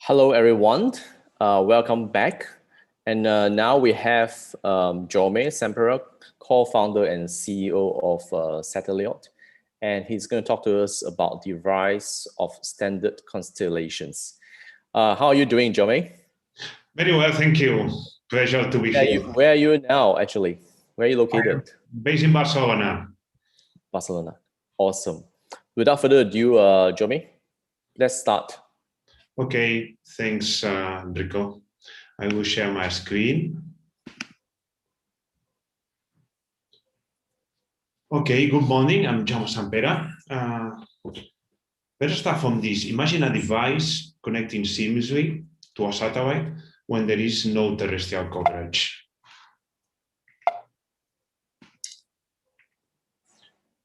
Hello, everyone. Welcome back. And now we have Jaume Sempera, co-founder and CEO of Satellite. And he's going to talk to us about the rise of standard constellations. How are you doing, Jaume? Very well, thank you. Pleasure to be here. Where are you now, actually? Where are you located? Based in Barcelona. Barcelona. Awesome. Without further ado, Jaume, let's start. Okay, thanks, Enrico. I will share my screen. Okay, good morning. I'm Jaume Sempera. Let's start from this. Imagine a device connecting seamlessly to a satellite when there is no terrestrial coverage.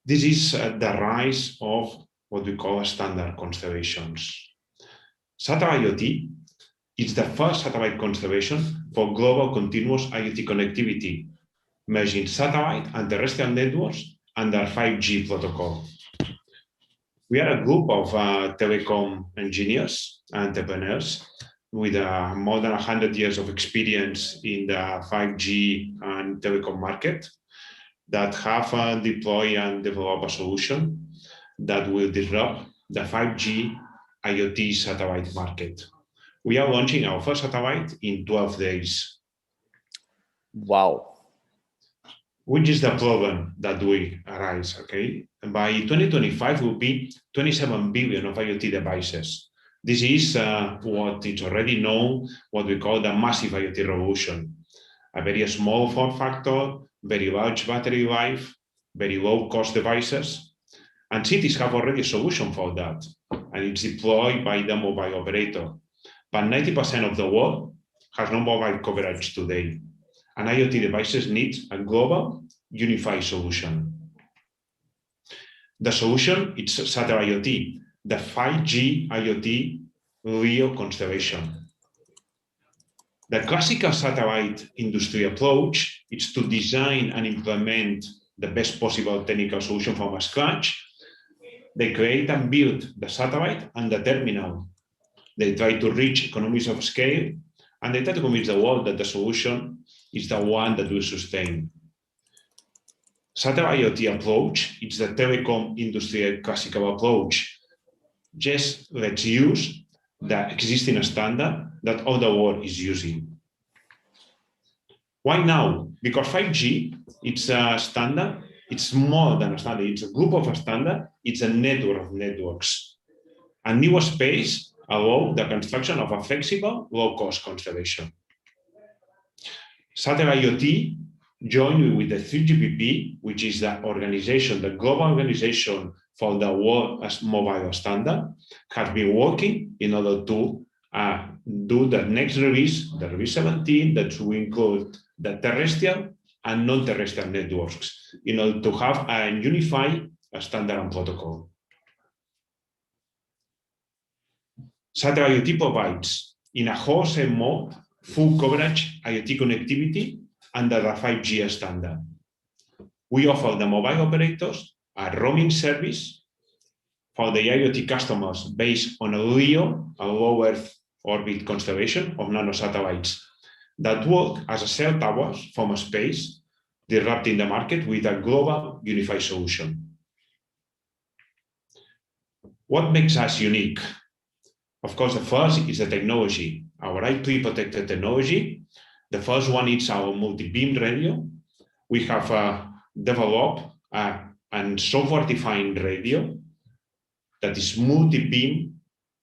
This is the rise of what we call standard constellations. Satellite IoT is the first satellite constellation for global continuous IoT connectivity, merging satellite and terrestrial networks under 5G protocol. We are a group of telecom engineers and entrepreneurs with more than 100 years of experience in the 5G and telecom market that have deployed and developed a solution that will disrupt the 5G IoT satellite market. We are launching our first satellite in 12 days. Wow. Which is the problem that we arise, okay? And by 2025 will be 27 billion of IoT devices. This is what is already known, what we call the massive IoT revolution. A very small form factor, very large battery life, very low cost devices. And cities have already a solution for that, and it's deployed by the mobile operator. But 90% of the world has no mobile coverage today, and IoT devices need a global, unified solution. The solution is satellite IoT, the 5G IoT LEO constellation. The classical satellite industry approach is to design and implement the best possible technical solution from scratch. They create and build the satellite and the terminal. They try to reach economies of scale, and they try to convince the world that the solution is the one that will sustain. Satellite IoT approach is the telecom industry classical approach. Just let's use the existing standard that all the world is using. Why now? Because 5G, it's a standard. It's more than a standard. It's a group of a standard. It's a network of networks. A new space allows the construction of a flexible, low-cost constellation. Satellite IoT, joined with the 3GPP, which is the organization, the global organization for the world as mobile standard, has been working in order to do the next release, the release 17, that will include the terrestrial and non-terrestrial networks in order to have a unified standard and protocol. Satellite IoT provides, in a wholesale mode, full coverage IoT connectivity under the 5G standard. We offer the mobile operators a roaming service for the IoT customers based on a LEO, a low Earth orbit constellation of nanosatellites that work as a cell towers from space, disrupting the market with a global unified solution. What makes us unique? Of course, the first is the technology, our IP protected technology. The first one is our multi-beam radio. We have developed a software-defined radio that is multi-beam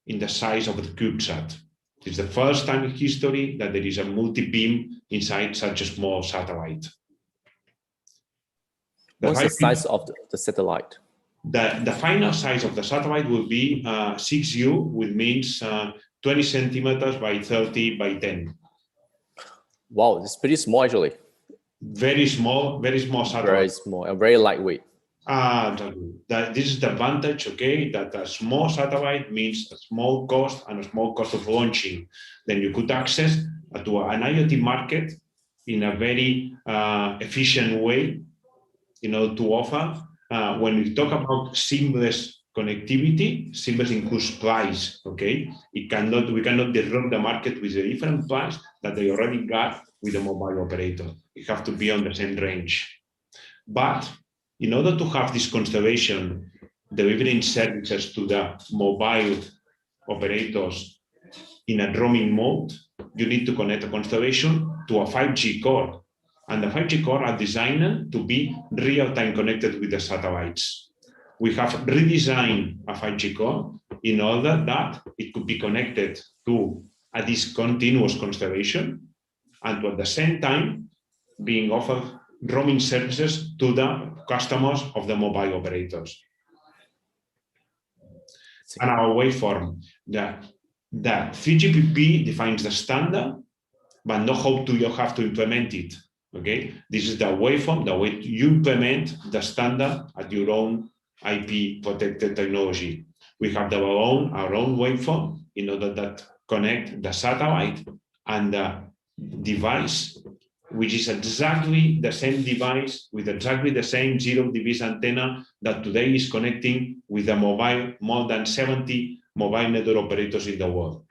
in the size of the CubeSat. It's the first time in history that there is a multi-beam inside such a small satellite. What's the size of the satellite? The final size of the satellite will be 6U, which means 20 centimeters by 30 by 10. Wow, it's pretty small actually. Very small satellite. Very small and very lightweight. This is the advantage, okay, that a small satellite means a small cost and a small cost of launching. Then you could access to an IoT market in a very efficient way, to offer. When we talk about seamless connectivity, service includes price, okay? We cannot disrupt the market with a different price that they already got with the mobile operator. It have to be on the same range. But in order to have this constellation delivering services to the mobile operators in a roaming mode, you need to connect a constellation to a 5G core. And the 5G core are designed to be real-time connected with the satellites. We have redesigned a 5G core in order that it could be connected to a discontinuous constellation and at the same time being offered roaming services to the customers of the mobile operators. And our waveform, the 3GPP defines the standard, but not how you have to implement it. Okay, this is the waveform, the way you implement the standard at your own IP protected technology. We have our own waveform in order that connect the satellite and the device, which is exactly the same device with exactly the same 0 dB antenna that today is connecting with the mobile, more than 70 mobile network operators in the world.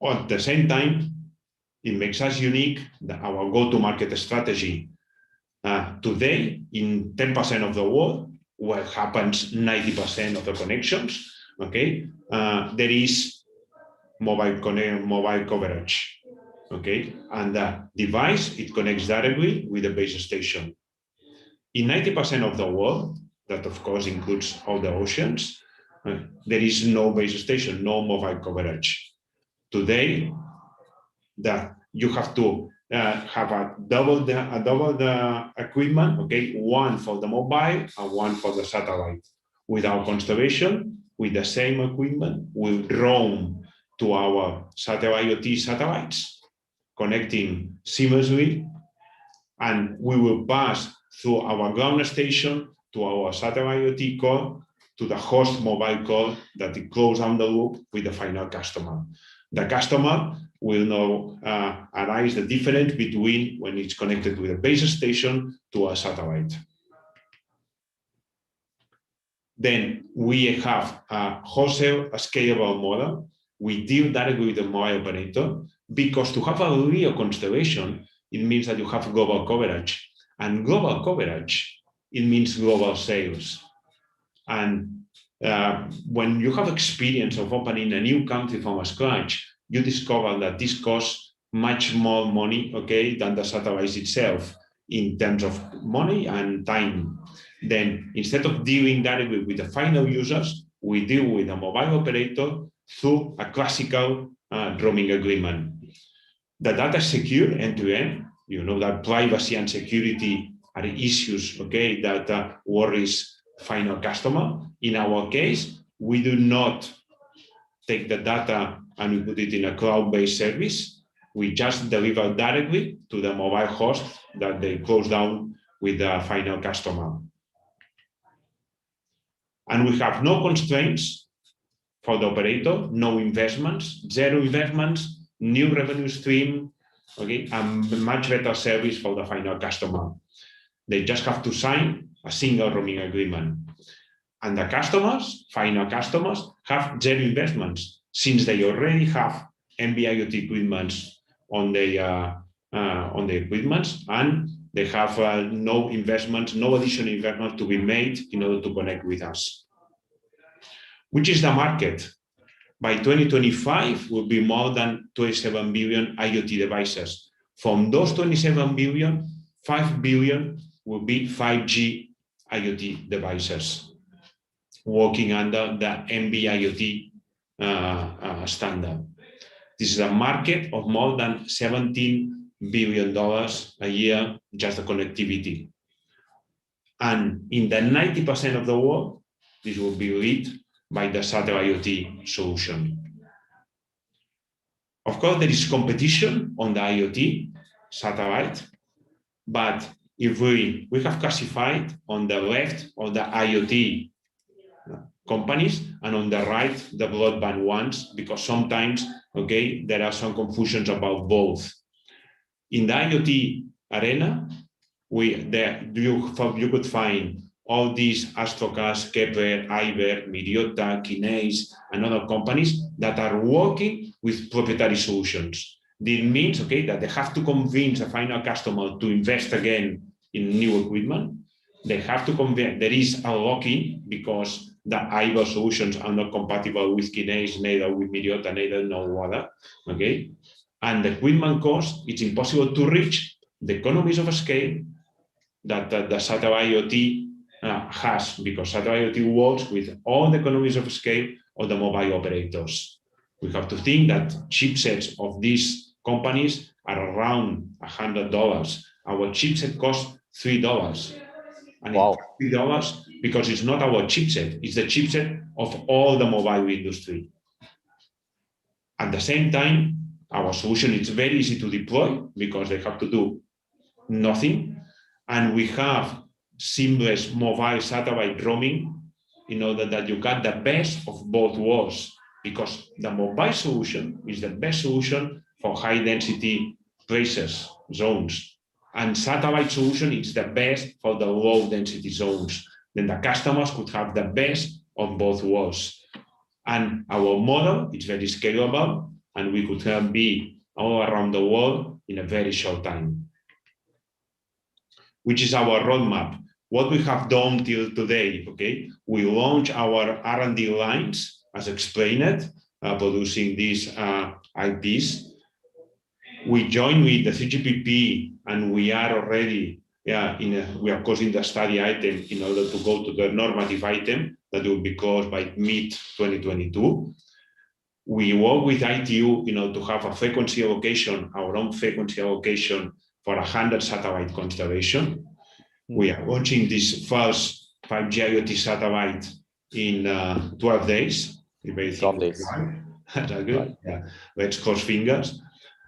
At the same time, it makes us unique, our go-to-market strategy. Today, in 10% of the world, where happens 90% of the connections, okay, there is mobile coverage, okay, and the device, it connects directly with the base station. In 90% of the world, that of course includes all the oceans, there is no base station, no mobile coverage. Today, you have to have a double the equipment, okay, one for the mobile and one for the satellite. With our constellation, with the same equipment, we'll roam to our satellite IoT satellites, connecting seamlessly, and we will pass through our ground station to our satellite IoT core to the host mobile core that it closes down the loop with the final customer. The customer will now arise the difference between when it's connected with a base station to a satellite. Then we have a wholesale scalable model. We deal directly with the mobile operator because to have a real constellation, it means that you have global coverage. And global coverage, it means global sales. And when you have experience of opening a new country from scratch, you discover that this costs much more money, okay, than the satellite itself in terms of money and time. Then instead of dealing directly with the final users, we deal with a mobile operator through a classical roaming agreement. The data is secure end-to-end. You know that privacy and security are issues, okay, that worries final customer. In our case, we do not take the data and we put it in a cloud-based service. We just deliver directly to the mobile host that they close down with the final customer. And we have no constraints for the operator, no investments, zero investments, new revenue stream, okay, and much better service for the final customer. They just have to sign a single roaming agreement. And the customers, final customers, have zero investments since they already have NB-IoT equipments on the equipments, and they have no investments, no additional investment to be made in order to connect with us. Which is the market? By 2025, will be more than 27 billion IoT devices. From those 27 billion, 5 billion will be 5G IoT devices working under the NB-IoT standard. This is a market of more than $17 billion a year, just the connectivity. And in the 90% of the world, this will be led by the satellite IoT solution. Of course, there is competition on the IoT satellite, but if we have classified on the left of the IoT companies and on the right the broadband ones, because sometimes, okay, there are some confusions about both. In the IoT arena, you could find all these Astrocast, Kepler, Iber, Miriota, Kineis, and other companies that are working with proprietary solutions. This means, okay, that they have to convince a final customer to invest again in new equipment. They have to convince, there is a lock-in because the Iber solutions are not compatible with Kineis, neither with Miriota, neither no other, okay? And the equipment cost, it's impossible to reach the economies of scale that the satellite IoT has, because satellite IoT works with all the economies of scale of the mobile operators. We have to think that chipsets of these companies are around $100. Our chipset costs $3. And wow. It's $3 because it's not our chipset, it's the chipset of all the mobile industry. At the same time, our solution is very easy to deploy because they have to do nothing. And we have seamless mobile satellite roaming in order that you get the best of both worlds, because the mobile solution is the best solution for high density places, zones. And satellite solution is the best for the low density zones. Then the customers could have the best of both worlds. And our model is very scalable, and we could be all around the world in a very short time. Which is our roadmap. What we have done till today, okay? We launched our R&D lines, as explained, producing these IPs. We joined with the CGPP, and we are already, we are closing the study item in order to go to the normative item that will be closed by mid-2022. We work with ITU, to have a frequency allocation, our own frequency allocation for 100 satellite constellation. We are launching this first 5G IoT satellite in 12 days. 12 days. That's good. Right. Yeah. Let's cross fingers.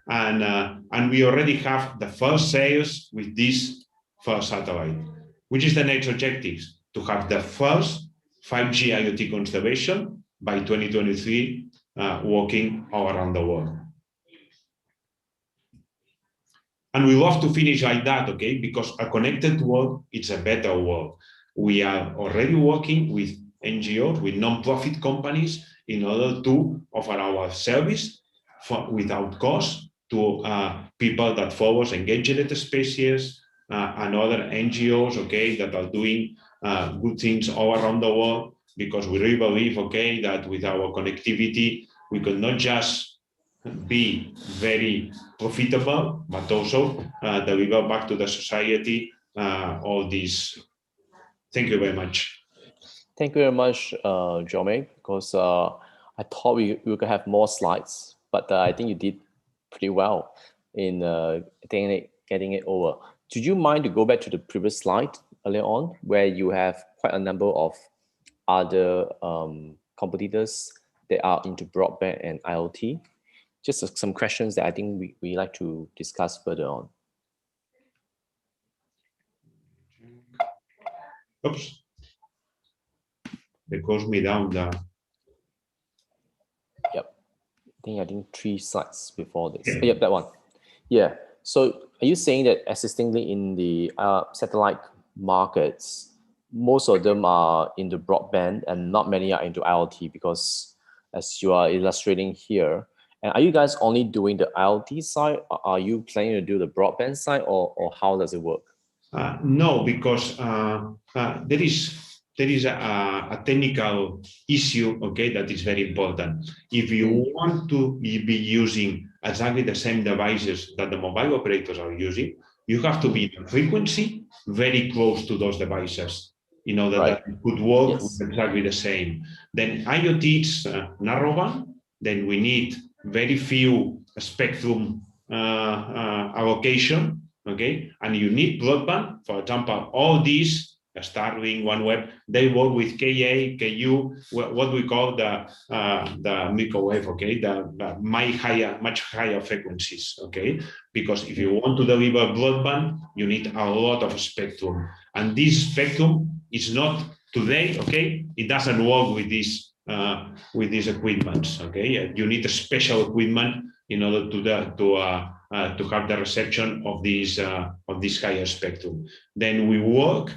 And we already have the first sales with this first satellite, which is the next objective, to have the first 5G IoT constellation by 2023, working all around the world. And we love to finish like that, okay? Because a connected world, it's a better world. We are already working with NGOs, with non-profit companies, in order to offer our service without cost to people that follow engaged species and other NGOs, okay, that are doing good things all around the world, because we really believe, okay, that with our connectivity, we could not just be very profitable, but also deliver back to the society all these. Thank you very much. Thank you very much, Jaume, because I thought we could have more slides, but I think you did pretty well in getting it over. Do you mind to go back to the previous slide earlier on, where you have quite a number of other competitors that are into broadband and IoT? Just some questions that I think we like to discuss further on. Oops. They closed me down there. Yep. I think 3 slides before this. Yeah. Yep, that one. Yeah. So are you saying that existingly in the satellite markets, most of them are into broadband and not many are into IoT? Because as you are illustrating here, and are you guys only doing the IoT side, or are you planning to do the broadband side, or how does it work? No, because there is a technical issue, okay, that is very important. If you want to be using exactly the same devices that the mobile operators are using, you have to be in frequency very close to those devices in order that it could work with exactly the same. Then IoT is narrowband, then we need very few spectrum allocation, okay? And you need broadband. For example, all these, Starlink, OneWeb, they work with Ka, Ku, what we call the microwave, okay? The much higher frequencies, okay? Because if you want to deliver broadband, you need a lot of spectrum. And this spectrum is not today, okay? It doesn't work with these equipments, okay? You need a special equipment in order to have the reception of these higher spectrum. Then we work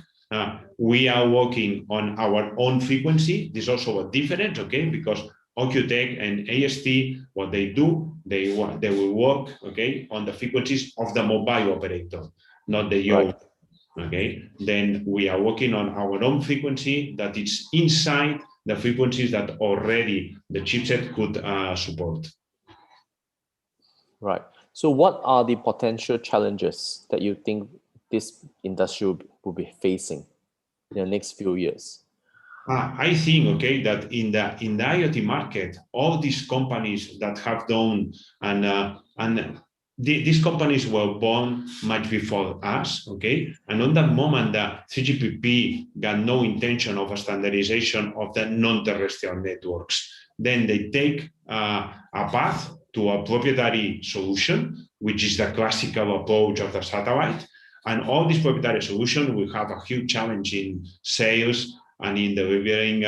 we are working on our own frequency. There's also a difference, okay, because OQTech and AST, what they do, they will work, okay, on the frequencies of the mobile operator, not the own. Okay, then we are working on our own frequency that is inside the frequencies that already the chipset could support. Right. So what are the potential challenges that you think this industry will be facing in the next few years? I think, okay, that in the IoT market, all these companies that have done these companies were born much before us, okay? And on that moment, the 3GPP got no intention of a standardization of the non-terrestrial networks. Then they take a path to a proprietary solution, which is the classical approach of the satellite. And all these proprietary solutions will have a huge challenge in sales and in delivering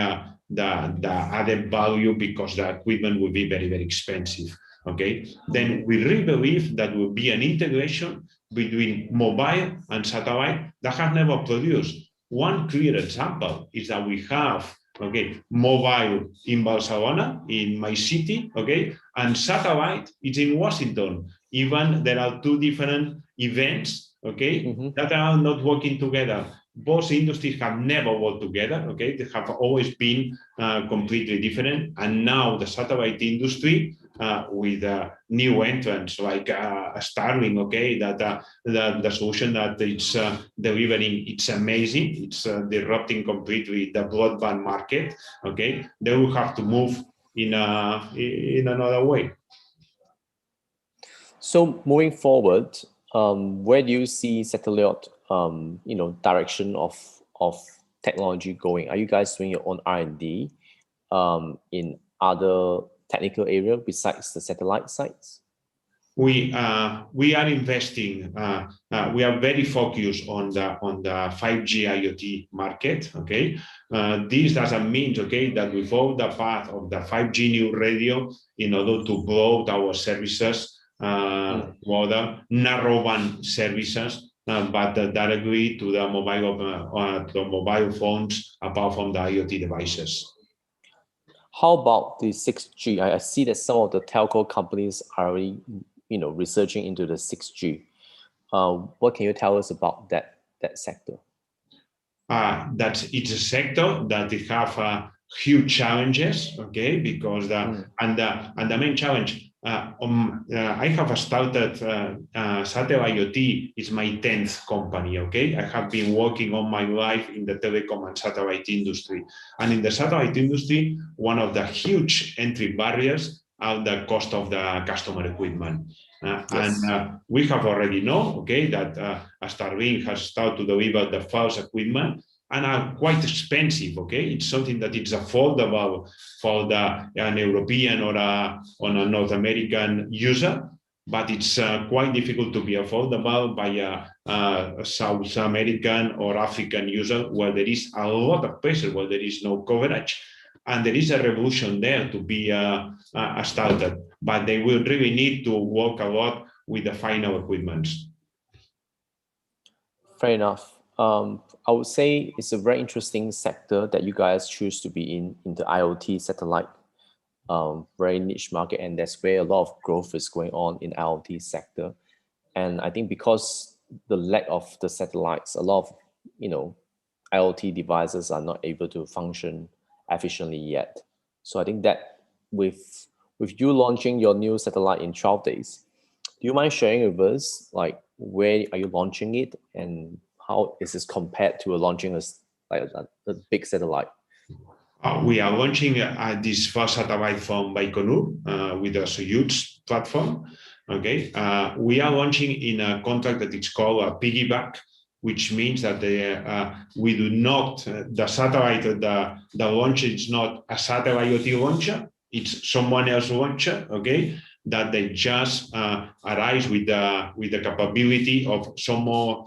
the added value because the equipment will be very, very expensive. Okay, then we really believe that will be an integration between mobile and satellite that have never produced. One clear example is that we have, okay, mobile in Barcelona, in my city, okay, and satellite is in Washington. Even there are two different events, okay, that are not working together. Both industries have never worked together, okay? They have always been completely different. And now the satellite industry with new entrants like Starlink, okay, that the solution that it's delivering, it's amazing. It's disrupting completely the broadband market, okay? They will have to move in another way. So moving forward, where do you see Satellite, direction of technology going? Are you guys doing your own R&D in other technical area besides the satellite sites? We are investing. We are very focused on the 5G IoT market. Okay, this doesn't mean, okay, that we follow the path of the 5G new radio in order to broaden our services, other narrowband services, but directly to the mobile phones, apart from the IoT devices. How about the 6G? I see that some of the telco companies are already, researching into the 6G. What can you tell us about that sector? It's a sector that they have huge challenges, okay, because the main challenge. I have started Satellite IoT is my 10th company, okay? I have been working all my life in the telecom and satellite industry. And in the satellite industry, one of the huge entry barriers are the cost of the customer equipment. Yes. And we have already known, okay, that Starlink has started to deliver the first equipment and are quite expensive, okay? It's something that is affordable for an European or a North American user, but it's quite difficult to be affordable by a South American or African user where there is a lot of pressure, where there is no coverage. And there is a revolution there to be started, but they will really need to work a lot with the final equipment. Fair enough. I would say it's a very interesting sector that you guys choose to be in the IoT satellite, very niche market, and that's where a lot of growth is going on in IoT sector. And I think because the lack of the satellites, a lot of IoT devices are not able to function efficiently yet. So I think that with you launching your new satellite in 12 days, do you mind sharing with us, like, where are you launching it and how is this compared to launching a big satellite? We are launching this first satellite from Baikonur with a Soyuz platform. Okay, we are launching in a contract that is called a piggyback, which means that we do not, the satellite, the launcher is not a satellite IoT launcher, it's someone else's launcher, okay, that they just arise with the capability of some more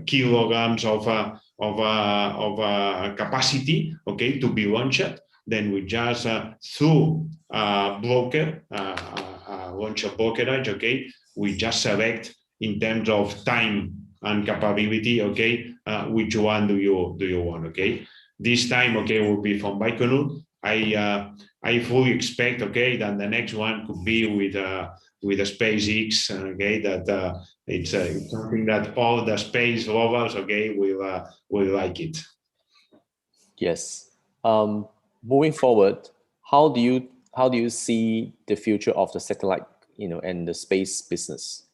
kilograms of capacity, okay, to be launched. Then we just through broker, launcher brokerage, okay, we just select in terms of time and capability, okay, which one do you want, okay? This time, okay, will be from Baikonur. I fully expect, okay, that the next one could be with a SpaceX, okay, that it's something that all the space lovers, okay, will like it. Yes. Moving forward, how do you see the future of the satellite, and the space business?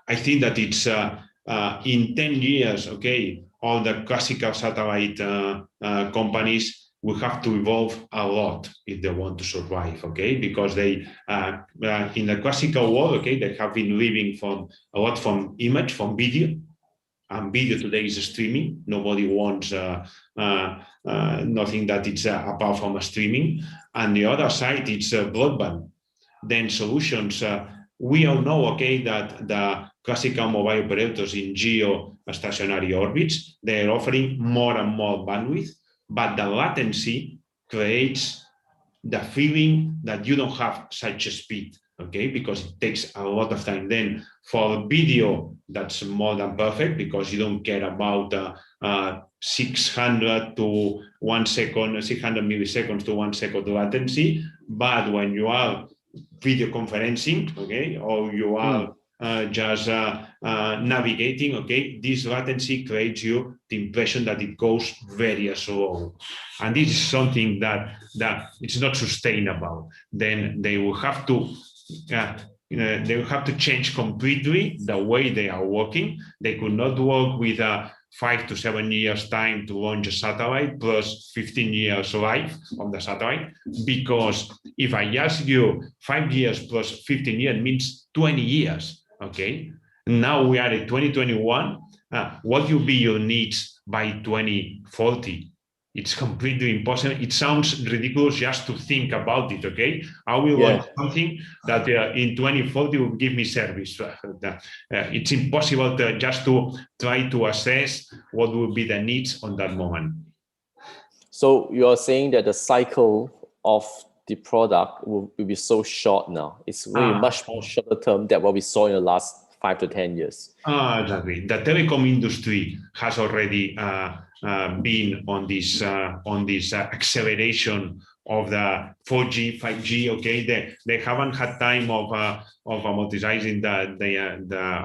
I think that it's in 10 years, okay, all the classical satellite companies will have to evolve a lot if they want to survive, okay, because they, in the classical world, okay, they have been living from a lot from image, from video, and video today is streaming. Nobody wants nothing that it's apart from streaming. And the other side, it's broadband. Then solutions, we all know, okay, that the classical mobile operators in geostationary orbits, they're offering more and more bandwidth, but the latency creates the feeling that you don't have such a speed, okay, because it takes a lot of time. Then for video, that's more than perfect because you don't care about 600 to 1 second, 600 milliseconds to 1 second latency. But when you are video conferencing, okay, or you are just navigating, okay, this latency creates you the impression that it goes very slow. And this is something that it's not sustainable. Then they will have to they will have to change completely the way they are working. They could not work with 5 to 7 years time to launch a satellite plus 15 years life on the satellite, because if I ask you 5 years plus 15 years means 20 years, okay? Now we are at 2021. What will be your needs by 2040? It's completely impossible. It sounds ridiculous just to think about it, okay? I will want something that in 2040 will give me service. It's impossible just to try to assess what will be the needs on that moment. So you're saying that the cycle of the product will be so short now. It's really much more shorter term than what we saw in the last 5 to 10 years. Exactly. The telecom industry has already been on this acceleration of the 4G, 5G. Okay, they haven't had time of amortizing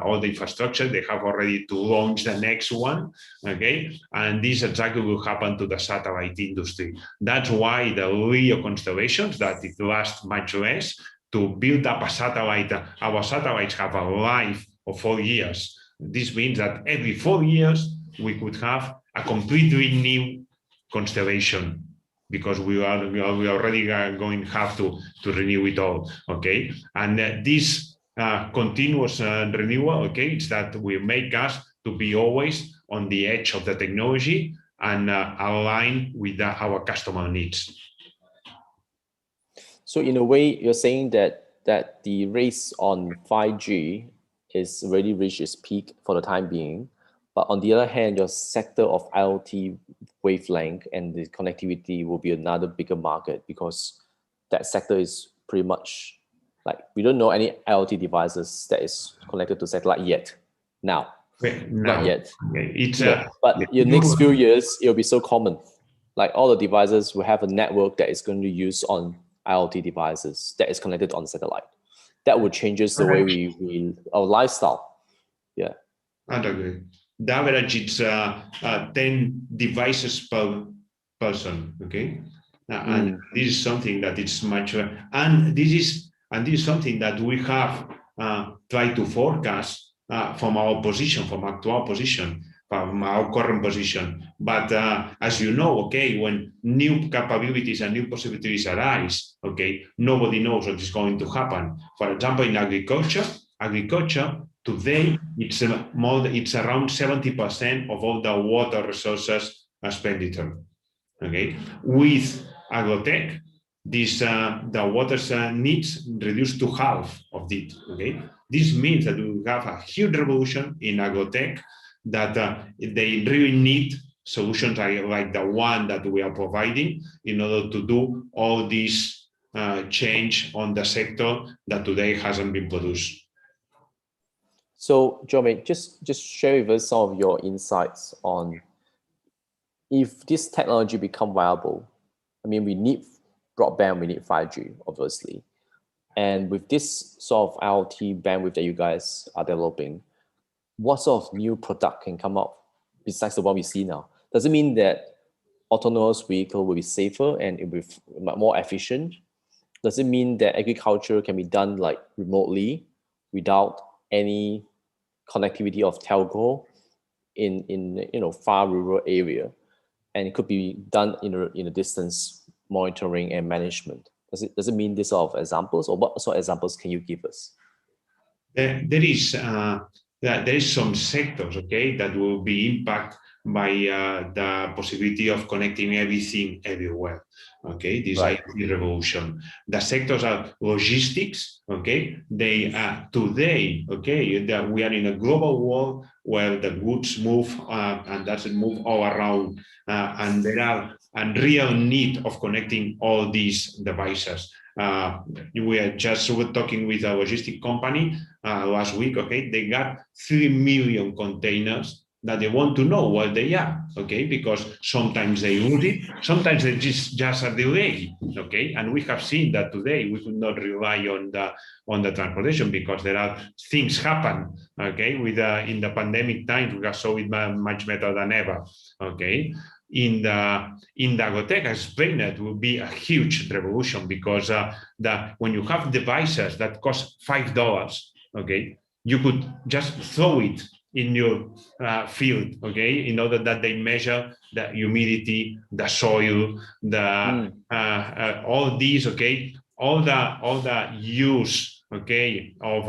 all the infrastructure. They have already to launch the next one. Okay, and this exactly will happen to the satellite industry. That's why the LEO constellations, that it lasts much less. To build up a satellite, our satellites have a life of 4 years. This means that every 4 years we could have a completely new constellation, because we already going to have to renew it all, okay? And this continuous renewal, okay, it's that will make us to be always on the edge of the technology and align with our customer needs. So in a way, you're saying that the race on 5G is already reached its peak for the time being. But on the other hand, your sector of IoT wavelength and the connectivity will be another bigger market, because that sector is pretty much like, we don't know any IoT devices that is connected to satellite yet. Now, not yet. It's but in the next few years, it'll be so common. Like all the devices will have a network that is going to use on IoT devices that is connected on satellite. That would change the way our lifestyle. Yeah. I agree. The average is 10 devices per person. Okay, and this is something that it's much, and this is something that we have tried to forecast from our position, from actual position, from our current position. But as you know, okay, when new capabilities and new possibilities arise, okay, nobody knows what is going to happen. For example, in agriculture today, it's around 70% of all the water resources expenditure. Okay, with agrotech, this the water needs reduced to half of it. Okay, this means that we have a huge revolution in agrotech, that they really need solutions like the one that we are providing in order to do all this change on the sector that today hasn't been produced. So, Jerome, just share with us some of your insights on if this technology become viable. I mean, we need broadband, we need 5G, obviously. And with this sort of IoT bandwidth that you guys are developing, what sort of new product can come up besides the one we see now? Does it mean that autonomous vehicle will be safer and it will be more efficient? Does it mean that agriculture can be done like remotely without any connectivity of telco in far rural area, and it could be done in a distance monitoring and management? Does it mean this sort of examples, or what sort of examples can you give us? There is some sectors, okay, that will be impacted by the possibility of connecting everything everywhere. Okay, this Right. IT revolution. The sectors are logistics. Okay, they are today. Okay, that we are in a global world where the goods move and doesn't move all around, and there are a real need of connecting all these devices. We are just talking with a logistic company last week. Okay, they got 3 million containers that they want to know what they are. Okay, because sometimes they lose it, sometimes they just are delayed. Okay, and we have seen that today we could not rely on the transportation because there are things happen. Okay, with in the pandemic times we have saw it much better than ever. Okay. In the agrotech, I explained it will be a huge revolution because when you have devices that cost $5, okay, you could just throw it in your field, okay, in order that they measure the humidity, the soil, the all these, okay, all the use, okay, of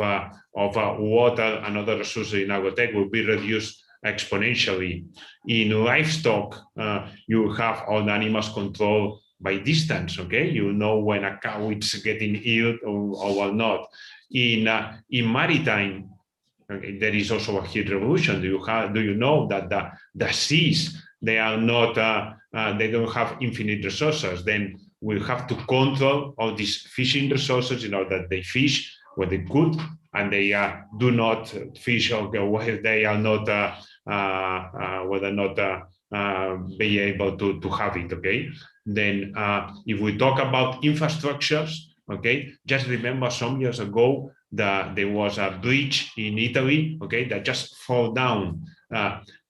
water and other resources in agrotech will be reduced exponentially. In livestock, you have all the animals controlled by distance. Okay, you know when a cow is getting ill or not. In maritime, okay, there is also a huge revolution. Do you know that the seas, they are not they don't have infinite resources? Then we have to control all these fishing resources in order that they fish when they could, and they do not fish, okay, where they are not whether not be able to have it. Okay, then if we talk about infrastructures, okay, just remember some years ago that there was a bridge in Italy, okay, that just fell down.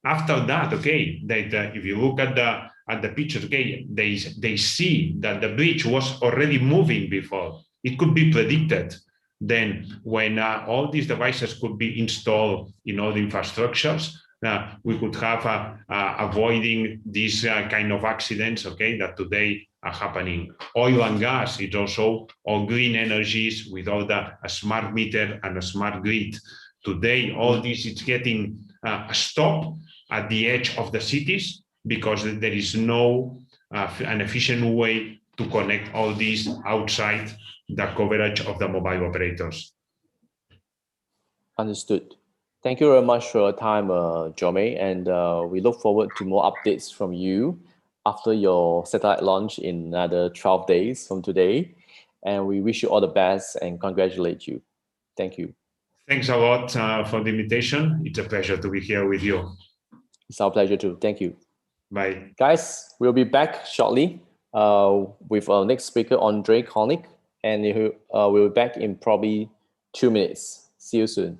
After that, okay, that if you look at the pictures, okay, they see that the bridge was already moving before. It could be predicted. Then when all these devices could be installed in all the infrastructures, we could have avoiding these kind of accidents, okay, that today are happening. Oil and gas is also all green energies with all the smart meter and a smart grid. Today, all this is getting a stop at the edge of the cities because there is no an efficient way to connect all these outside the coverage of the mobile operators. Understood. Thank you very much for your time, Jome, and we look forward to more updates from you after your satellite launch in another 12 days from today. And we wish you all the best and congratulate you. Thank you. Thanks a lot for the invitation. It's a pleasure to be here with you. It's our pleasure too. Thank you. Bye. Guys, we'll be back shortly with our next speaker, Andre Konik, and we'll be back in probably 2 minutes. See you soon.